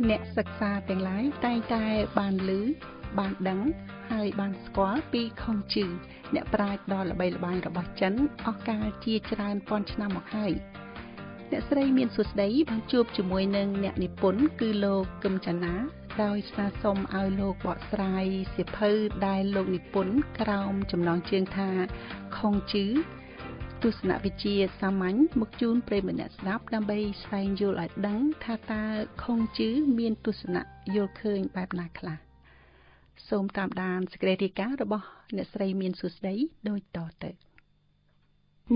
អ្នកសិក្សាទាំងឡាយតែងតែបានឮបានដឹងហើយបានស្គាល់ពីខុងជឺអ្នកប្រាជ្ញដ៏ល្បីល្បាញរបស់ចិនអស់កាលជាច្រើនពាន់ឆ្នាំមកហើយអ្នកស្រីមានសួស្ដីបានជួបជាមួយនឹងអ្នកនិពន្ធគឺលោកកឹមចនាដោយស្នើសុំឲ្យលោកបកស្រាយសៀវភៅដែលលោកនិពន្ធក្រោមចំណងជើងថាខុងជឺទស្សនវិជ្ជាសាមញ្ញមកជូនប្រិយមិត្តអ្នកស្ដាប់ដើម្បីស្វែងយល់ឲ្យដឹងថាតើខុងជឺមានទស្សនៈយល់ឃើញបែបណាខ្លះសូមតាមដានសេចក្តីរាយការណ៍របស់អ្នកស្រីមានសួស្ដីដូចតទៅ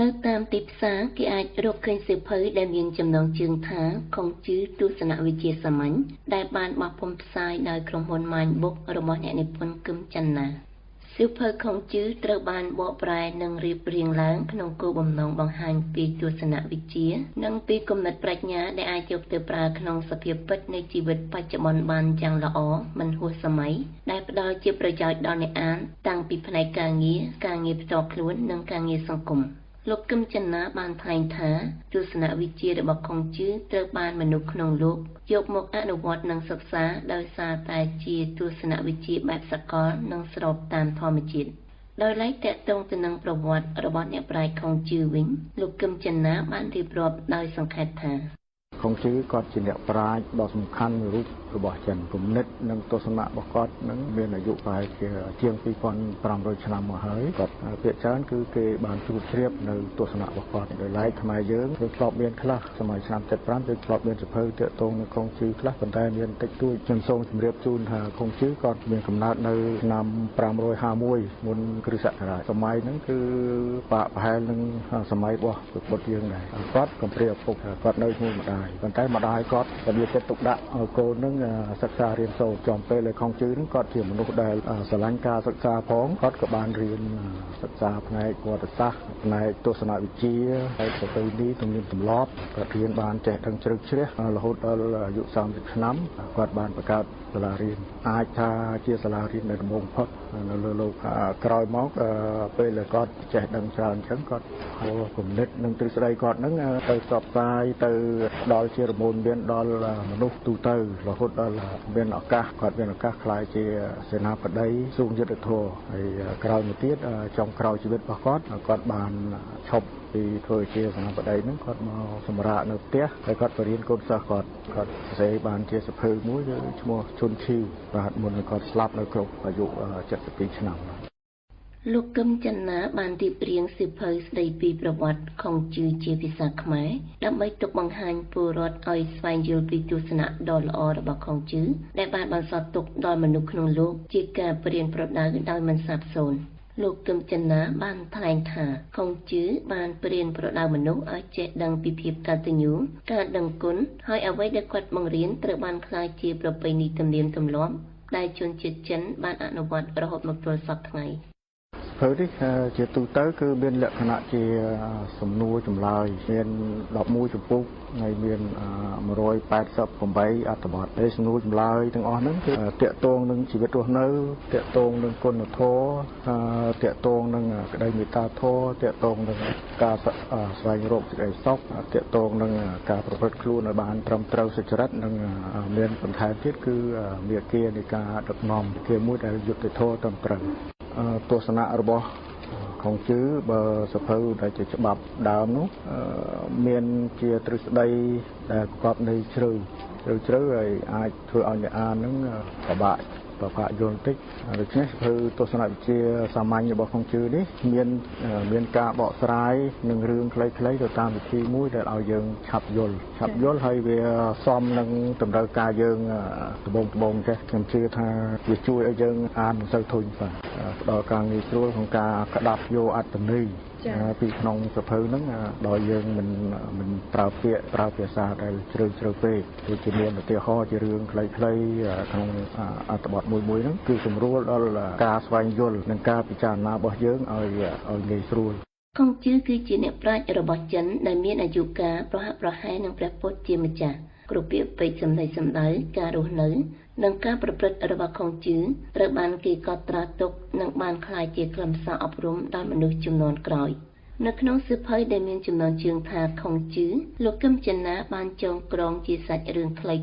នៅតាមទីផ្សារគេអាចរកឃើញសៀវភៅដែលមានចំណងជើងថាខុងជឺទស្សនវិជ្ជាសាមញ្ញដែលបានបោះពុម្ពផ្សាយដោយក្រុមហ៊ុន Mind Book របស់អ្នកនិពន្ធគឹមច័ន្ទណាសៀវភៅខុងជឺត្រូវបានបកប្រែនិងរៀបរៀងឡើងក្នុងគោលបំណងបង្ហាញពីទស្សនវិជ្ជានិងពីគំនិតប្រាជ្ញាដែលអាចយកទៅប្រើក្នុងសភាពពិតនៃជីវិតបច្ចុប្បន្នបានយ៉ាងល្អមិនហួសសម័យដែលផ្ដល់ជាប្រយោជន៍ដល់អ្នកអានតាំងពីផ្នែកការងារផ្ទាល់ខ្លួននិងការងារសង្គមលោកគឹមច័ន្ទណាបានថ្លែងថាទស្សនវិជ្ជារបស់ខុងជឺត្រូវបានមនុស្សក្នុងលោកយកមកអនុវត្តនិងសិក្សាដោយសារតែជាទស្សនវិជ្ជាបែបសកលនិងស្របតាមធម្មជាតិដោយឡែកតាក់ទងទៅនឹងប្រវត្តិរបស់អ្នកប្រាជ្ញខុងជឺវិញលោកគឹមច័ន្ទណាបានរៀបរាប់ដោយសង្ខេបថាខុងជឺគាត់ជាអ្នកប្រាជ្ញដ៏សំខាន់មួយរូបរបស់ចិនគំនិតនិងទស្សនៈរបស់គាត់នឹងមានអាយុប្រហែលជាង2500ឆ្នាំមកហើយគាត់ពាក្យច្រើនគឺគេបានជ្រាបជ្រាបនៅទស្សនៈរបស់គាត់ដោយឡែកខ្មែរយើងធ្លាប់មានខ្លះសម័យឆ្នាំ75យើងធ្លាប់មានសភៅតាក់ទងនឹងខុងជឺខ្លះប៉ុន្តែមានតិចតួចខ្ញុំសូមជម្រាបជូនថាខុងជឺគាត់មានកំណើតនៅឆ្នាំ551មុនគ្រិស្តសករាជសម័យហ្នឹងគឺប្រហែលនឹងសម័យរបស់ពុទ្ធយើងដែរគាត់កំព្រាឪពុកគាត់នៅឈ្មោះម្ដាយប៉ុន្តែម្ដាយគាត់ក៏មានចិត្តទុកដាក់ឲ្យកូននឹងសិក្សារៀនសូត្រចំពេលដែលខុងជឺនឹងគាត់ជាមនុស្សដែលស្រឡាញ់ការសិក្សាផងគាត់ក៏បានរៀនសិក្សាផ្នែកវត្តសាស្ត្រផ្នែកទស្សនវិជ្ជាហើយប្រពៃណីទំនៀមទម្លាប់គាត់រៀនបានចេះដឹងជ្រៅជ្រះរហូតដល់អាយុ30ឆ្នាំគាត់បានបង្កើតសាលារៀនអាចថាជាសាលារៀននៅដំបូងផុតនៅលើលោកក្រោយមកពេលដែលគាត់ចេះដឹងច្រើនអញ្ចឹងគាត់ហៅគំនិតនិងទ្រឹស្ដីគាត់នឹងទៅផ្សព្វផ្សាយទៅដល់ជារមូលមានដល់មនុស្សទូទៅរហូតដល់មានឱកាសគាត់មានឱកាសក្លាយជាសេនាបតីសួងយុទ្ធធម៌ហើយក្រោយមកទៀតចុងក្រោយជីវិតរបស់គាត់បានឈប់ពីធ្វើជាសេនាបតីហ្នឹងគាត់មកសម្រាកនៅផ្ទះហើយគាត់បរៀនកូនសិស្សគាត់សរសេរបានជាសភៅមួយឈ្មោះជុនឈីវបាទមុននឹងគាត់ស្លាប់នៅគ្រប់អាយុ72ឆ្នាំលោកកឹមច័ន្ទណាបានរៀបរៀងសៀវភៅស្ដីពីប្រវត្តិខុងជឺជាភាសាខ្មែរដើម្បីទុកបង្ហាញពលរដ្ឋឲ្យស្វែងយល់ពីទស្សនៈដ៏ល្អរបស់ខុងជឺដែលបានបន្សល់ទុកដល់មនុស្សក្នុងលោកជាការព្រានប្រដៅដោយមិនសាបសូន្យលោកកឹមច័ន្ទណាបានថ្លែងថាខុងជឺបានព្រានប្រដៅមនុស្សឲ្យចេះដឹងពីភាពកតញ្ញូការដឹងគុណហើយអ្វីដែលគាត់បង្រៀនត្រូវបានក្លាយជាប្រពៃណីទំនៀមទម្លាប់ដែលជនជាតិចិនបានអនុវត្តរហូតមកទល់សព្វថ្ងៃព្រោះនេះជាទូទៅគឺមានលក្ខណៈជាសំណួរចម្លើយមាន11ជំពូកហើយមាន188អត្ថបទហើយសំណួរចម្លើយទាំងអស់ហ្នឹងគឺតាក់ទងនឹងជីវិតរស់នៅតាក់ទងនឹងគុណធម៌តាក់ទងនឹងក្តីមេត្តាធម៌តាក់ទងនឹងការស្វែងរកសេចក្តីសុខតាក់ទងនឹងការប្រព្រឹត្តខ្លួនឲ្យបានត្រឹមត្រូវសុចរិតនិងមានបន្ថែមទៀតគឺមេគានៃការដឹកនាំគេមួយដែលយុត្តិធម៌ត្រឹមត្រូវទស្សនៈរបស់ខុងជឺបើសភៅដែលជាច្បាប់ដើមនោះមានជាទ្រឹស្ដីដែលប្រកបដោយជ្រៅហើយអាចធ្វើឲ្យអ្នកអាននឹងពិបាកយល់បន្តិចដូច្នេះសភៅទស្សនវិជ្ជាសាមញ្ញរបស់ខុងជឺនេះមានការបកស្រាយនឹងរឿងខ្លីៗទៅតាមវិធីមួយដែលឲ្យយើងឆាប់យល់ហើយវាសមនឹងតម្រូវការយើងដំបូងចេះខ្ញុំជឿថាវាជួយឲ្យយើងអានមិនសូវធុញបាទផ្ដល់ការងាយស្រួលក្នុងការក្តាប់យកអត្ថន័យពីក្នុងសភៅហ្នឹងដោយយើងមិនប្រើពាក្យប្រើភាសាដែលជ្រៅពេកដូចជាមានឧទាហរណ៍ជារឿងខ្លីៗក្នុងអត្ថបទមួយហ្នឹងគឺសម្រួលដល់ការស្វែងយល់និងការពិចារណារបស់យើងឲ្យងាយស្រួលខុងជឺគឺជាអ្នកប្រាជ្ញរបស់ចិនដែលមានអាយុកាលប្រហាក់ប្រហែលនឹងព្រះពុទ្ធជាម្ចាស់គ្រប់ពាក្យពេចន៍សម្ដីសម្ដៅការរស់នៅនិងការប្រព្រឹត្តរបស់ខុងជឺត្រូវបានគេកត់ត្រាទុកនិងបានក្លាយជាខ្លឹមសារអប់រំដល់មនុស្សជំនាន់ក្រោយ នៅក្នុងសៀវភៅដែលមានចំណងជើងថាខុងជឺលោកកឹមចនាបានចងក្រងជាសាច់រឿងខ្លីៗ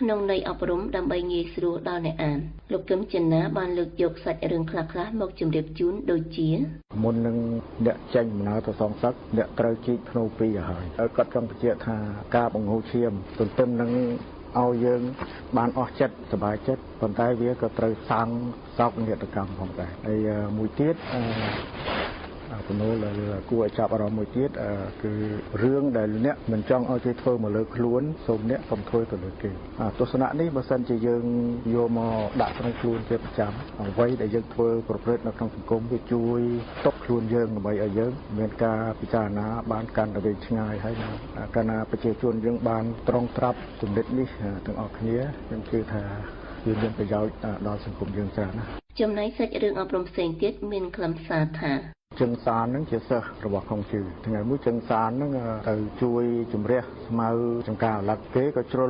ក្នុងន័យអប់រំដើម្បីងាយស្រួលដល់អ្នកអានលោកកឹមចនាបានលើកយកសាច់រឿងខ្លះៗមកជម្រាបជូនដូចជាមុននឹងអ្នកចេញដំណើរទៅសងសឹកអ្នកត្រូវជីកភ្នូពីរហើយគាត់ចង់បញ្ជាក់ថាការបង្ហូរឈាមទន្ទឹមនឹងឲ្យយើងបានអស់ចិត្តសប្បាយចិត្តប៉ុន្តែវាក៏ត្រូវសាងសោកនាដកម្មផងដែរហើយមួយទៀតទំនួលដែលគួរឲ្យចាប់អារម្មណ៍មួយទៀតគឺរឿងដែលអ្នកមិនចង់ឲ្យគេធ្វើមកលើខ្លួនសូមអ្នកកុំធ្វើទៅលើគេទស្សនៈនេះបើសិនជាយើងយកមកដាក់ក្នុងខ្លួនជាប្រចាំអ្វីដែលយើងធ្វើប្រព្រឹត្តនៅក្នុងសង្គមវាជួយទប់ខ្លួនយើងដើម្បីឲ្យយើងមានការពិចារណាបានកាន់តែវែងឆ្ងាយហើយកាលណាប្រជាជនយើងបានត្រង់ត្រាប់គំនិតនេះទាំងអស់គ្នាខ្ញុំជឿថាវាមានប្រយោជន៍ដល់សង្គមយើងច្រើនណាស់ចំណែកសាច់រឿងអប់រំផ្សេងទៀតមានខ្លឹមសារថាជើងសានហ្នឹងជាសិស្សរបស់ខុងជឺថ្ងៃមួយជើងសានហ្នឹងទៅជួយជំរះស្មៅចង្ការអលឹកគេក៏ជ្រុល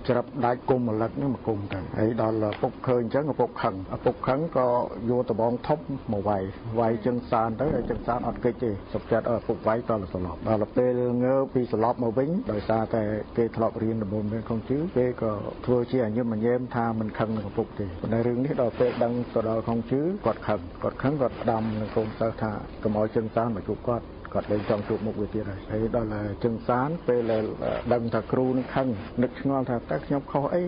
ច្រាប់ដាច់គុំអលឹកហ្នឹងមកគុំទៅហើយដល់ពុកឃើញអញ្ចឹងឪពុកខឹងក៏យកដបងធំមកវាយជើងសានទៅហើយជើងសានអត់កិច្ចទេសុខចិត្តឪពុកវាយតស្លាប់ដល់ពេលងើពីស្លាប់មកវិញដោយសារតែគេធ្លាប់រៀនដំបូងមានខុងជឺគេក៏ធ្វើជាអញញញែមថាមិនខឹងនឹងឪពុកទេប៉ុន្តែរឿងនេះដល់ពេលដឹងទៅដល់ខុងជឺគាត់ខឹងគាត់ផ្ដាំនឹងកូនទៅថាកុំឲ្យជើងសានមកជួបគាត់លែងចង់ជួបមុខវាទៀតហើយដល់ជើងសានពេលដឹងថាគ្រូនឹងខឹងនឹកឆ្ងល់ថាតើខ្ញុំខុសអី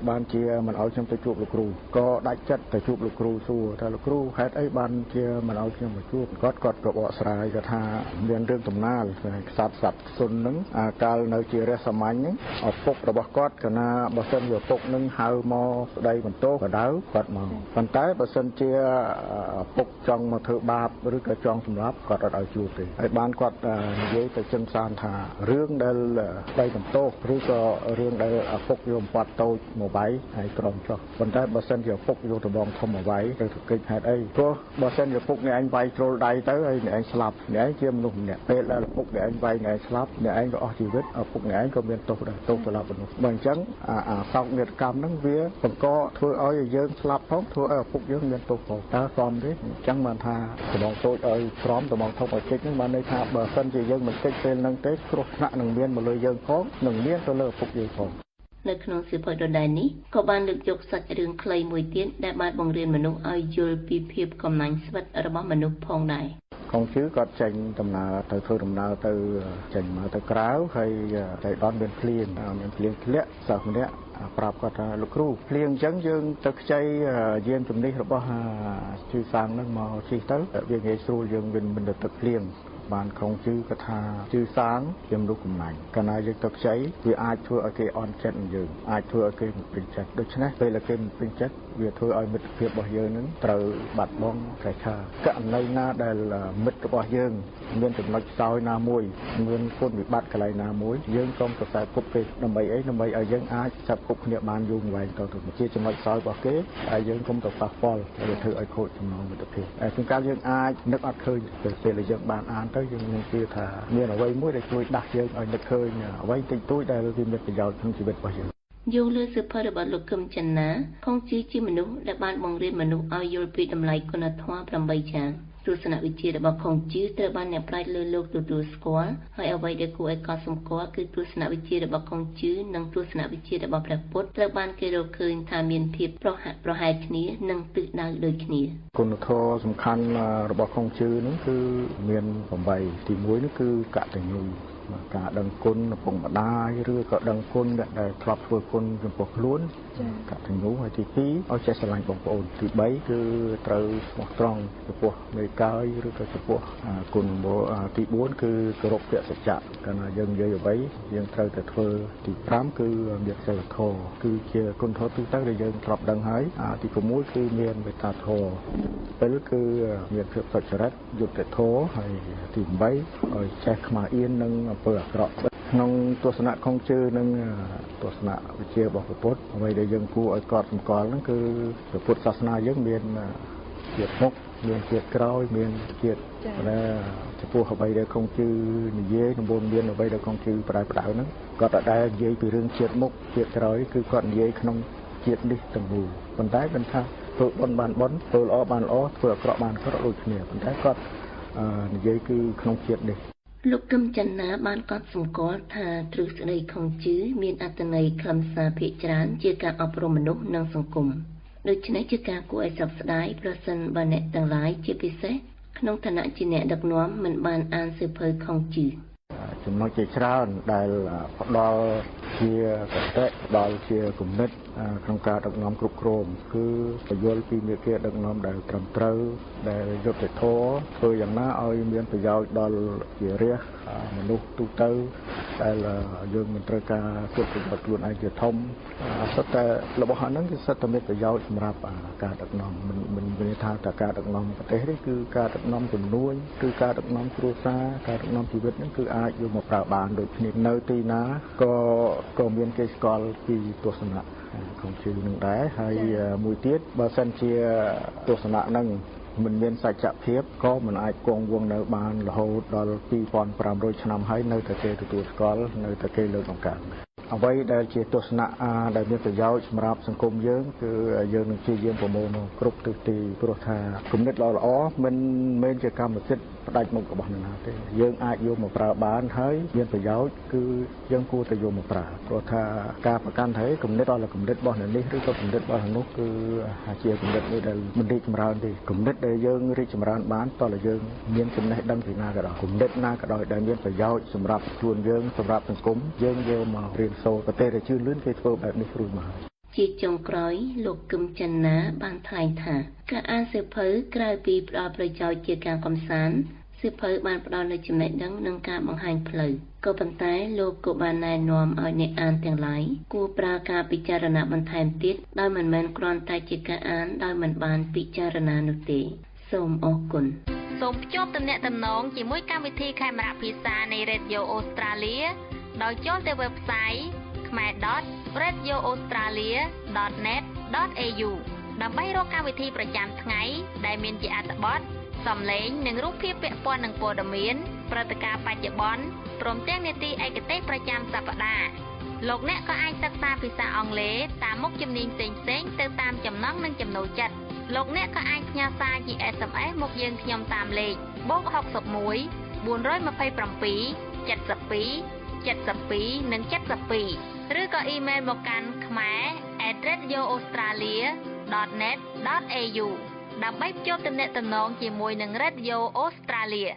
បានជាមិនឲ្យខ្ញុំទៅជួបលោកគ្រូក៏ដាច់ចិត្តទៅជួបលោកគ្រូសួរថាលោកគ្រូហេតុអីបានជាមិនឲ្យខ្ញុំមកជួបគាត់ក៏បកស្រាយថាមានរឿងដំណាលខ្សាត់សັບសុននឹងកាលនៅជារះសាមញ្ញហ្នឹងឪពុករបស់គាត់កាលណាបើសិនជាឪពុកនឹងហៅមកស្ដីបន្ទោសក៏ដៅគាត់មកប៉ុន្តែបើសិនជាឪពុកចង់មកធ្វើបាបឬក៏ចង់សម្លាប់គាត់អត់ឲ្យជួបទេហើយបានគាត់និយាយទៅជើងសានថារឿងដែលដីបន្ទោសឬក៏រឿងដែលឪពុកយកបំផាត់តូចមកវាយហើយក្រំចុះប៉ុន្តែបើសិនជាឪពុកយកដបងធំមកវាយទៅកិច្ចហេតុអីព្រោះបើសិនជាឪពុកអ្នកឯងវាយជ្រុលដៃទៅហើយអ្នកឯងស្លាប់អ្នកឯងជាមនុស្សម្នាក់ពេលដែលឪពុកអ្នកឯងវាយអ្នកឯងស្លាប់អ្នកឯងក៏អស់ជីវិតឪពុកអ្នកឯងក៏មានទោសដែរទោសសម្រាប់មនុស្សបើអញ្ចឹងអាសោកនាដកម្មហ្នឹងវាបង្កធ្វើឲ្យយើងស្លាប់ផងធ្វើឲ្យឪពុកយើងមានទោសផងតើសមទេអញ្ចឹងបានថាដបងតូចឲ្យក្រំដបងធំឲ្យកិច្ចហ្នឹងបានន័យថាបើសិនជាយើងមិនកិច្ចពេលហ្នឹងទេគ្រោះថ្នាក់នឹងមានមកលើយើងផងនឹងមានទៅលើឪពុកយើងផងនៅក្នុងសៀវភៅដដែលនេះក៏បានលើកយកសាច់រឿងខ្លីមួយទៀតដែលបានបង្រៀនមនុស្សឲ្យយល់ពីភាពកំណាញ់ស្វិតរបស់មនុស្សផងដែរខុងជឺគាត់ចេញដំណើរទៅធ្វើដំណើរទៅចេញមកទៅក្រៅហើយតែដល់មានភ្លៀងធ្លាក់សិស្សម្នាក់ប្រាប់គាត់ថាលោកគ្រូភ្លៀងអញ្ចឹងយើងទៅខ្ចីយានជំនិះរបស់ជឺសាងហ្នឹងមកជិះទៅវាងាយស្រួលយើងមិនទៅទឹកភ្លៀងបានខុងជឺគាត់ថាជឺសាងជាមនុស្សកំណាញ់កាលណាយើងទៅខ្ចីវាអាចធ្វើឲ្យគេអន់ចិត្តនឹងយើងអាចធ្វើឲ្យគេមិនពេញចិត្តដូច្នេះពេលគេមិនពេញចិត្តវាធ្វើឲ្យមិត្តភាពរបស់យើងនឹងត្រូវបាត់បង់កាយថាករណីណាដែលមិត្តរបស់យើងមានចំណុចខ្សោយណាមួយមានគុណវិបត្តិកន្លែងណាមួយយើងកុំប្រសើរគប់គេដើម្បីអីដើម្បីឲ្យយើងអាចចាប់គប់គ្នាបានយូរអង្វែងទៅជាចំណុចខ្សោយរបស់គេហើយយើងកុំទៅប៉ះពាល់ហើយធ្វើឲ្យខូចចំណងមិត្តភាពហើយជួនកាលយើងអាចនឹកអត់ឃើញពេលដែលយើងបានអានទៅយើងនឹងជឿថាមានអ្វីមួយដែលជួយដាស់យើងឲ្យនឹកឃើញអ្វីតិចតួចដែលវាមានប្រយោជន៍ក្នុងជីវិតរបស់យើងយោងលើសៀវភៅរបស់លោកកឹមចនាខុងជឺជាមនុស្សដែលបានបង្រៀនមនុស្សឲ្យយល់ពីតម្លៃគុណធម៌8យ៉ាងទស្សនវិជ្ជារបស់ខុងជឺត្រូវបានអ្នកប្រាជ្ញលើលោកទទួលស្គាល់ហើយអ្វីដែលគួរឲ្យកត់សម្គាល់គឺទស្សនវិជ្ជារបស់ខុងជឺនិងទស្សនវិជ្ជារបស់ព្រះពុទ្ធត្រូវបានគេរកឃើញថាមានភាពប្រហែលគ្នានិងទិសដៅដូចគ្នាគុណធម៌សំខាន់របស់ខុងជឺនោះគឺមាន8ទី1នោះគឺកតញ្ញូការដឹងគុណឪពុកម្ដាយឬក៏ដឹងគុណដែលធ្លាប់ធ្វើគុណចំពោះខ្លួនកតញ្ញូហើយទី2ឲ្យចេះស្រឡាញ់បងប្អូនទី3គឺត្រូវស្មោះត្រង់ចំពោះមេកាយឬក៏ចំពោះគុណទី4គឺគោរពពាក្យសច្ចៈកាលណាយើងនិយាយអ្វីយើងត្រូវតែធ្វើទី5គឺមានសិលធម៌គឺជាគុណធម៌ទូទៅដែលយើងធ្លាប់ដឹងហើយទី6គឺមានមេត្តាធម៌7គឺមានភាពសុចរិតយុត្តិធម៌ហើយទី8ឲ្យចេះខ្មាស់អៀននិងអំពើអាក្រក់ក្នុងទស្សនៈខុងជឺនិងទស្សនៈវិជ្ជារបស់ពុទ្ធអ្វីដែលយើងគួរឲ្យកត់សម្គាល់ហ្នឹងគឺពុទ្ធសាសនាយើងមានជាតិមុខមានជាតិក្រោយមានជាតិចំពោះអ្វីដែលខុងជឺនិយាយដំបូងមានអ្វីដែលខុងជឺផ្ដៅហ្នឹងគាត់អត់ដែលនិយាយពីរឿងជាតិមុខជាតិក្រោយគឺគាត់និយាយក្នុងជាតិនេះទាំងមូលប៉ុន្តែគាត់ថាធ្វើបុណ្យបានបុណ្យធ្វើល្អបានល្អធ្វើអាក្រក់បានអាក្រក់ដូចគ្នាប៉ុន្តែគាត់ និយាយគឺក្នុងជាតិនេះលោកកឹមចន្ទណាបានកត់សម្គាល់ថាទ្រឹស្ដីខុងជឺមានអត្ថន័យខ្លឹមសារភាគច្រើនជាការអប់រំមនុស្សនិងសង្គមដូច្នេះជាការគួរឲ្យសោកស្ដាយប្រសិនបើអ្នកទាំងឡាយជាពិសេសក្នុងឋានៈជាអ្នកដឹកនាំមិនបានអានសៀវភៅខុងជឺចំណុចជាច្រើនដែលផ្ដល់ជាកតិផ្ដល់ជាគំនិតក្នុងការដឹកនាំគ្រប់គ្រងគឺពយល់ពីមេគាដឹកនាំដែលត្រឹមត្រូវដែលយុត្តិធម៌ធ្វើយ៉ាងណាឲ្យមានប្រយោជន៍ដល់ជារាជមនុស្សទូទៅដែលយើងមិនត្រូវការគ្រប់គ្រងខ្លួនឯងជាធំសិតតែរបស់ហ្នឹងគឺសិតតែមានប្រយោជន៍សម្រាប់ការដឹកនាំមិនមានថាតែការដឹកនាំប្រទេសទេគឺការដឹកនាំជំនួញគឺការដឹកនាំគ្រួសារការដឹកនាំជីវិតហ្នឹងគឺអាចយកមកប្រើបានដូចគ្នានៅទីណាក៏មានគេស្គាល់ពីទស្សនៈของជឿនឹងដែរហើយមួយទៀតបើសិនជាទស្សនៈហ្នឹងមិនមានសច្ចភាពក៏មិនអាចគង់វង្សនៅបានរហូតដល់2500ឆ្នាំហើយនៅតែគេទទួលស្គាល់នៅតែគេលើកតម្កើងអ្វីដែលជាទស្សនៈដែលមានប្រយោជន៍សម្រាប់សង្គមយើងគឺយើងនឹងព្យាយាមប្រមូលមកគ្រប់ទិសទីព្រោះថាគំនិតល្អៗមិនមែនជាកម្មសិទ្ធិផ្ដាច់មុខរបស់នរណាទេយើងអាចយកមកប្រើបានហើយមានប្រយោជន៍គឺយើងគួរតែយកមកប្រើព្រោះថាការប្រកាន់ថាគំនិតដល់គំនិតរបស់អ្នកនេះឬក៏គំនិតរបស់នោះគឺជាគំនិតមួយដែលមិនរីកចម្រើនទេគំនិតដែលយើងរីកចម្រើនបានតើយើងមានចំណេះដឹងពីណាក៏ដោយគំនិតណាក៏ដោយដែលមានប្រយោជន៍សម្រាប់ខ្លួនយើងសម្រាប់សង្គមយើងយកមករៀនសូត្រប្រទេសដែលជឿនលឿនគេធ្វើបែបនេះរួចមកហើយជាចុងក្រោយលោកកឹមចន្ទណាបានថ្លែងថាការអានសៀវភៅក្រៅពីផ្ដល់ប្រយោជន៍ជាការកម្សាន្តសៀវភៅបានផ្ដល់នូវចំណេះដឹងនិងការបង្ហាញផ្លូវក៏ប៉ុន្តែលោកក៏បានណែនាំឲ្យអ្នកអានទាំងឡាយគួរប្រើការពិចារណាបន្ថែមទៀតដោយមិនមែនគ្រាន់តែជាការអានដោយមិនបានពិចារណានោះទេសូមអរគុណសូមភ្ជាប់ទំនាក់ទំនងជាមួយកម្មវិធីខេមរៈភាសានៃ Radio Australia ដោយចូលទៅ website khmer.radioaustralia.net.au ដើម្បីរកកម្មវិធីប្រចាំថ្ងៃដែលមានជាអត្ថបទសំឡេងនិងរូបភាពពាក់ព័ន្ធនឹងព័ត៌មានព្រឹត្តិការណ៍បច្ចុប្បន្នព្រមទាំងនីតិឯកទេសប្រចាំសប្តាហ៍លោកអ្នកក៏អាចសិក្សាភាសាអង់គ្លេសតាមមុខជំនាញផ្សេងៗទៅតាមចំណង់និងចំណូលចិត្តលោកអ្នកក៏អាចផ្ញើសារជា SMS មកយើងខ្ញុំតាមលេខ+61 427 72 72 និង 72 ឬក៏អ៊ីមែលមកកាន់ khmer@radioaustralia.net.au ដើម្បីភ្ជាប់ទំនាក់ទំនងជាមួយនឹង Radio Australia